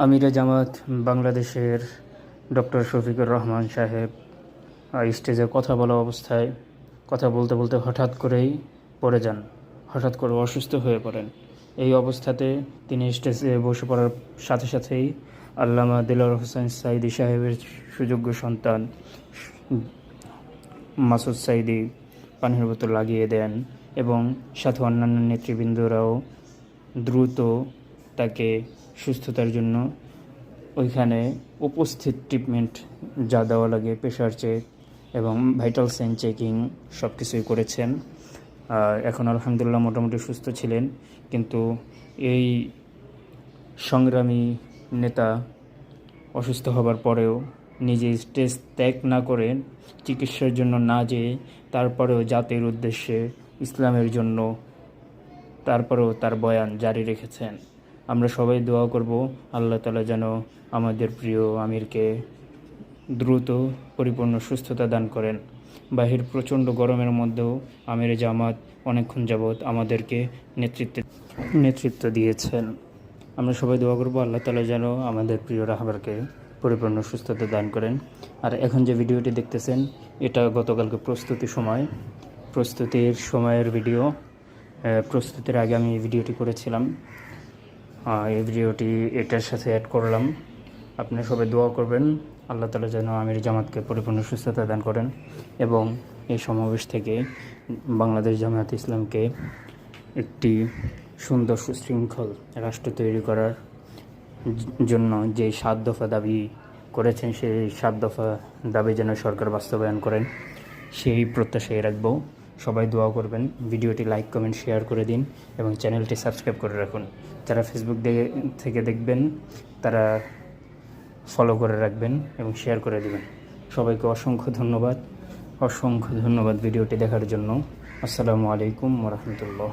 আমিরে জামাত বাংলাদেশের ডক্টর শফিকুর রহমান সাহেব স্টেজে কথা বলা অবস্থায় কথা বলতে বলতে হঠাৎ করেই পড়ে যান, হঠাৎ করে অসুস্থ হয়ে পড়েন। এই অবস্থাতে তিনি স্টেজে বসে পড়ার সাথে সাথেই আল্লামা দেলোয়ার হোসেন সাঈদী সাহেবের সুযোগ্য সন্তান মাসুদ সাঈদী পানির বোতল লাগিয়ে দেন এবং সাথে অন্যান্য নেতৃবৃন্দরাও দ্রুত তাকে সুস্থতার জন্য ওইখানে উপস্থিত ট্রিটমেন্ট যা দেওয়া লাগে, প্রেশার চেক এবং ভাইটাল সাইন চেকিং সব কিছুই করেছেন। এখন আলহামদুলিল্লাহ মোটামুটি সুস্থ ছিলেন, কিন্তু এই সংগ্রামী নেতা অসুস্থ হবার পরেও নিজে স্টেজ ত্যাগ না করে, চিকিৎসার জন্য না যেয়ে তারপরেও জাতির উদ্দেশ্যে ইসলামের জন্য তারপরেও তার বয়ান জারি রেখেছেন। আমরা সবাই দোয়া করব আল্লাহ তাআলা যেন আমাদের প্রিয় আমিরকে দ্রুত পরিপূর্ণ সুস্থতা দান করেন। বাহির প্রচণ্ড গরমের মধ্যেও আমিরে জামাত অনেকক্ষণ যাবৎ আমাদেরকে নেতৃত্ব দিয়েছেন। আমরা সবাই দোয়া করব আল্লাহ তাআলা যেন আমাদের প্রিয় রাহবারকে পরিপূর্ণ সুস্থতা দান করেন। আর এখন যে ভিডিওটি দেখতেছেন, এটা গতকালকে প্রস্তুতির সময়ের ভিডিও। প্রস্তুতির আগে আমি এই ভিডিওটি করেছিলাম, এই ভিডিওটি এটার সাথে অ্যাড করলাম। আপনারা সবাই দোয়া করবেন আল্লাহ তাআলা যেন আমির জামাতকে পরিপূর্ণ সুস্থতা দান করেন এবং এই সমাবেশ থেকে বাংলাদেশ জামায়াত ইসলামকে একটি সুন্দর সুশৃঙ্খল রাষ্ট্র তৈরি করার জন্য যে 7 দফা দাবি করেছেন, সেই 7 দফা দাবি যেন সরকার বাস্তবায়ন করেন, সেই প্রত্যাশাই রাখব। সবাই দোয়া করবেন, ভিডিওটি লাইক কমেন্ট শেয়ার করে দিন এবং চ্যানেলটি সাবস্ক্রাইব করে রাখুন। যারা ফেসবুক থেকে দেখবেন তারা ফলো করে রাখবেন এবং শেয়ার করে দেবেন। সবাইকে অসংখ্য ধন্যবাদ ভিডিওটি দেখার জন্য। আসসালামু আলাইকুম ওয়া রাহমাতুল্লাহ।